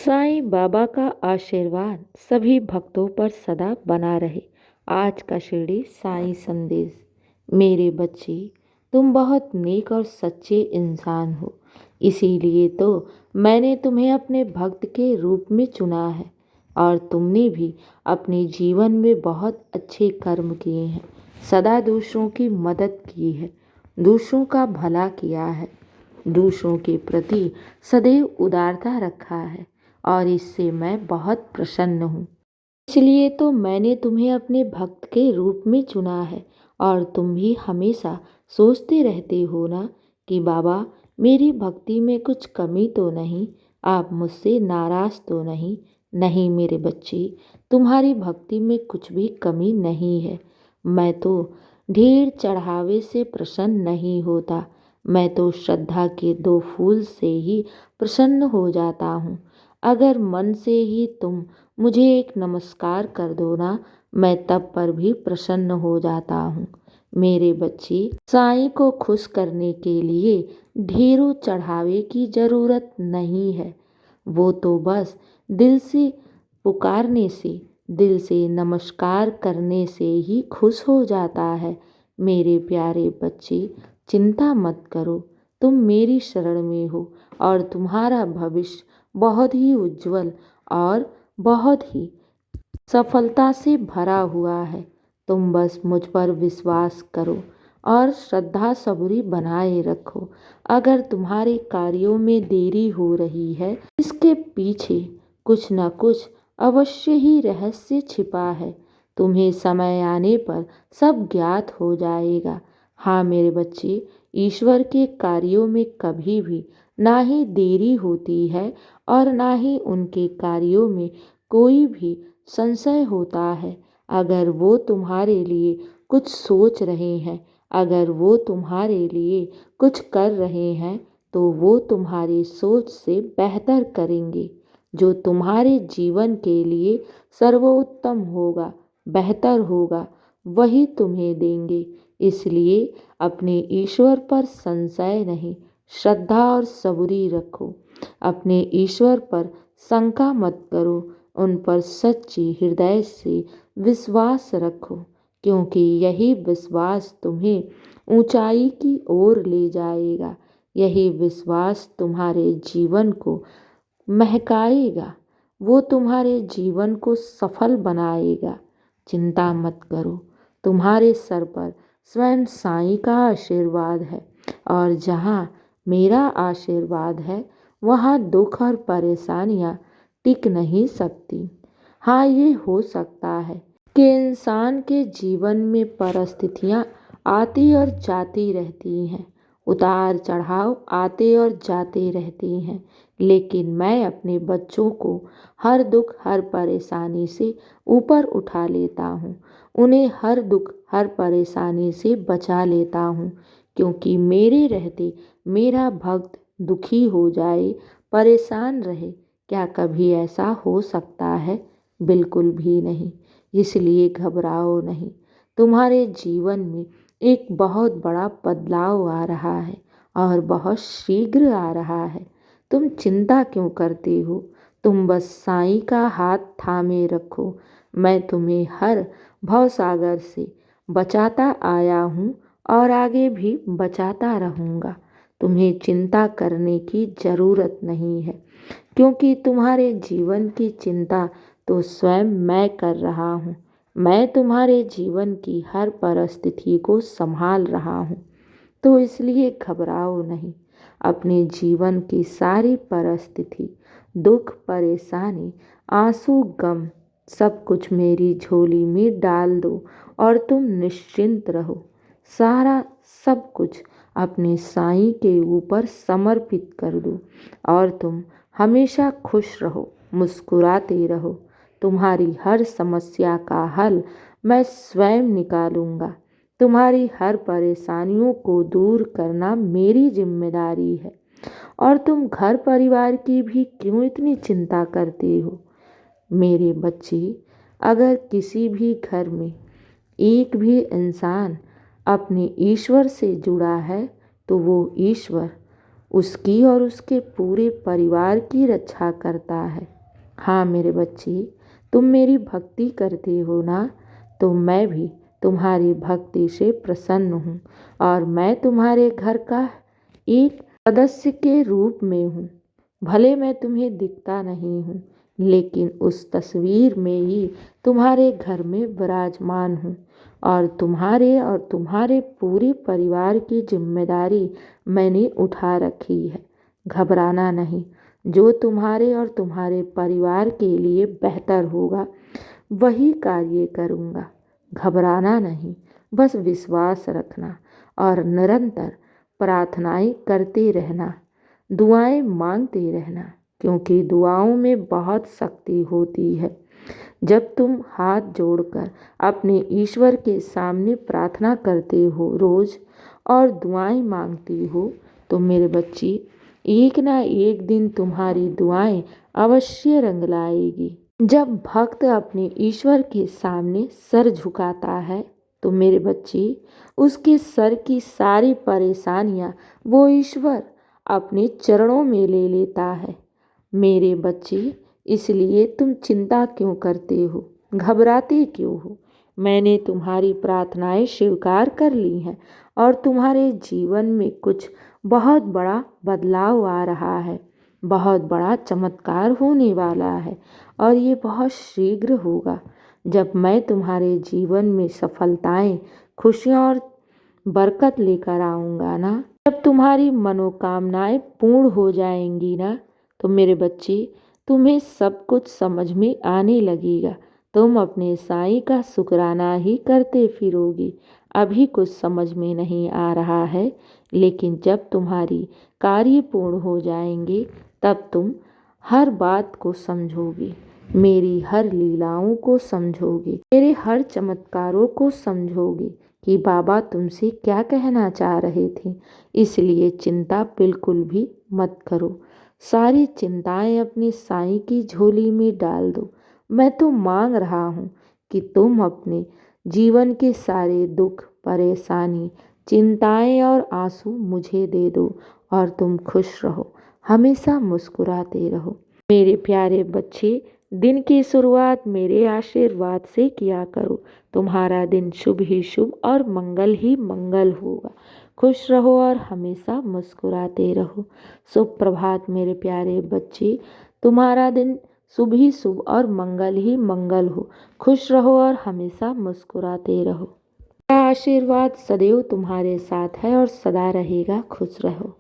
साईं बाबा का आशीर्वाद सभी भक्तों पर सदा बना रहे। आज का शिरडी साईं संदेश। मेरे बच्चे, तुम बहुत नेक और सच्चे इंसान हो, इसीलिए तो मैंने तुम्हें अपने भक्त के रूप में चुना है। और तुमने भी अपने जीवन में बहुत अच्छे कर्म किए हैं, सदा दूसरों की मदद की है, दूसरों का भला किया है, दूसरों के प्रति सदैव उदारता रखा है, और इससे मैं बहुत प्रसन्न हूँ। इसलिए तो मैंने तुम्हें अपने भक्त के रूप में चुना है। और तुम भी हमेशा सोचते रहते हो ना कि बाबा, मेरी भक्ति में कुछ कमी तो नहीं, आप मुझसे नाराज तो नहीं। नहीं मेरे बच्चे, तुम्हारी भक्ति में कुछ भी कमी नहीं है। मैं तो ढेर चढ़ावे से प्रसन्न नहीं होता, मैं तो श्रद्धा के 2 फूल से ही प्रसन्न हो जाता हूँ। अगर मन से ही तुम मुझे एक नमस्कार कर दो ना, मैं तब पर भी प्रसन्न हो जाता हूँ। मेरे बच्चे, साईं को खुश करने के लिए ढेरों चढ़ावे की जरूरत नहीं है। वो तो बस दिल से पुकारने से, दिल से नमस्कार करने से ही खुश हो जाता है। मेरे प्यारे बच्चे, चिंता मत करो, तुम मेरी शरण में हो और तुम्हारा भविष्य बहुत ही उज्जवल और बहुत ही सफलता से भरा हुआ है। तुम बस मुझ पर विश्वास करो और श्रद्धा सबूरी बनाए रखो। अगर तुम्हारे कार्यों में देरी हो रही है, इसके पीछे कुछ न कुछ अवश्य ही रहस्य छिपा है। तुम्हें समय आने पर सब ज्ञात हो जाएगा। हाँ मेरे बच्चे, ईश्वर के कार्यों में कभी भी ना ही देरी होती है और ना ही उनके कार्यों में कोई भी संशय होता है। अगर वो तुम्हारे लिए कुछ सोच रहे हैं, अगर वो तुम्हारे लिए कुछ कर रहे हैं, तो वो तुम्हारी सोच से बेहतर करेंगे। जो तुम्हारे जीवन के लिए सर्वोत्तम होगा, बेहतर होगा, वही तुम्हें देंगे। इसलिए अपने ईश्वर पर संशय नहीं, श्रद्धा और सबूरी रखो। अपने ईश्वर पर शंका मत करो, उन पर सच्ची हृदय से विश्वास रखो, क्योंकि यही विश्वास तुम्हें ऊंचाई की ओर ले जाएगा। यही विश्वास तुम्हारे जीवन को महकाएगा, वो तुम्हारे जीवन को सफल बनाएगा। चिंता मत करो, तुम्हारे सर पर स्वयं साईं का आशीर्वाद है, और जहाँ मेरा आशीर्वाद है, वहाँ दुख और परेशानियाँ टिक नहीं सकती। हाँ, ये हो सकता है कि इंसान के जीवन में परिस्थितियाँ आती और जाती रहती हैं, उतार चढ़ाव आते और जाते रहते हैं, लेकिन मैं अपने बच्चों को हर दुख हर परेशानी से ऊपर उठा लेता हूँ। उन्हें हर दुख हर परेशानी से बचा लेता हूँ, क्योंकि मेरे रहते मेरा भक्त दुखी हो जाए, परेशान रहे, क्या कभी ऐसा हो सकता है? बिल्कुल भी नहीं। इसलिए घबराओ नहीं, तुम्हारे जीवन में एक बहुत बड़ा बदलाव आ रहा है और बहुत शीघ्र आ रहा है। तुम चिंता क्यों करते हो? तुम बस साईं का हाथ थामे रखो। मैं तुम्हें हर भवसागर से बचाता आया हूँ और आगे भी बचाता रहूँगा। तुम्हें चिंता करने की ज़रूरत नहीं है, क्योंकि तुम्हारे जीवन की चिंता तो स्वयं मैं कर रहा हूँ। मैं तुम्हारे जीवन की हर परिस्थिति को संभाल रहा हूँ, तो इसलिए घबराओ नहीं। अपने जीवन की सारी परिस्थिति, दुख, परेशानी, आंसू, गम, सब कुछ मेरी झोली में डाल दो और तुम निश्चिंत रहो। सारा सब कुछ अपने साईं के ऊपर समर्पित कर दो और तुम हमेशा खुश रहो, मुस्कुराते रहो। तुम्हारी हर समस्या का हल मैं स्वयं निकालूंगा। तुम्हारी हर परेशानियों को दूर करना मेरी जिम्मेदारी है। और तुम घर परिवार की भी क्यों इतनी चिंता करते हो? मेरे बच्चे, अगर किसी भी घर में एक भी इंसान अपने ईश्वर से जुड़ा है, तो वो ईश्वर उसकी और उसके पूरे परिवार की रक्षा करता है। हाँ मेरे बच्चे, तुम मेरी भक्ति करते हो ना, तो मैं भी तुम्हारी भक्ति से प्रसन्न हूँ और मैं तुम्हारे घर का एक सदस्य के रूप में हूँ। भले मैं तुम्हें दिखता नहीं हूँ, लेकिन उस तस्वीर में ही तुम्हारे घर में विराजमान हूँ और तुम्हारे पूरे परिवार की जिम्मेदारी मैंने उठा रखी है। घबराना नहीं, जो तुम्हारे और तुम्हारे परिवार के लिए बेहतर होगा वही कार्य करूँगा। घबराना नहीं, बस विश्वास रखना और निरंतर प्रार्थनाएं करते रहना, दुआएं मांगते रहना, क्योंकि दुआओं में बहुत शक्ति होती है। जब तुम हाथ जोड़कर अपने ईश्वर के सामने प्रार्थना करते हो रोज और दुआएं मांगती हो, तो मेरे बच्चे एक ना एक दिन तुम्हारी दुआएं अवश्य रंग लाएगी। जब भक्त अपने ईश्वर के सामने सर झुकाता है, तो मेरे बच्चे उसके सर की सारी परेशानियां वो ईश्वर अपने चरणों में ले लेता है। मेरे बच्चे, इसलिए तुम चिंता क्यों करते हो, घबराते क्यों हो? मैंने तुम्हारी प्रार्थनाएं स्वीकार कर ली हैं और तुम्हारे जीवन में कुछ बहुत बड़ा बदलाव आ रहा है। बहुत बड़ा चमत्कार होने वाला है और ये बहुत शीघ्र होगा। जब मैं तुम्हारे जीवन में सफलताएं, खुशियाँ और बरकत लेकर आऊँगा ना, जब तुम्हारी मनोकामनाएं पूर्ण हो जाएंगी ना, तो मेरे बच्चे तुम्हें सब कुछ समझ में आने लगेगा। तुम अपने साईं का शुक्राना ही करते फिरोगी। अभी कुछ समझ में नहीं आ रहा है, लेकिन जब तुम्हारी कार्य पूर्ण हो जाएंगे तब तुम हर बात को समझोगी, मेरी हर लीलाओं को समझोगी, मेरे हर चमत्कारों को समझोगी कि बाबा तुमसे क्या कहना चाह रहे थे। इसलिए चिंता बिल्कुल भी मत करो। सारी चिंताएं अपने साईं की झोली में डाल दो। मैं तो मांग रहा हूँ कि तुम अपने जीवन के सारे दुख, परेशानी, चिंताएं और आंसू मुझे दे दो और तुम खुश रहो, हमेशा मुस्कुराते रहो। मेरे प्यारे बच्चे, दिन की शुरुआत मेरे आशीर्वाद से किया करो। तुम्हारा दिन शुभ ही शुभ और मंगल ही मंगल होगा। खुश रहो और हमेशा मुस्कुराते रहो। शुभ प्रभात मेरे प्यारे बच्चे, तुम्हारा दिन शुभ ही शुभ और मंगल ही मंगल हो। खुश रहो और हमेशा मुस्कुराते रहो। मेरा आशीर्वाद सदैव तुम्हारे साथ है और सदा रहेगा। खुश रहो।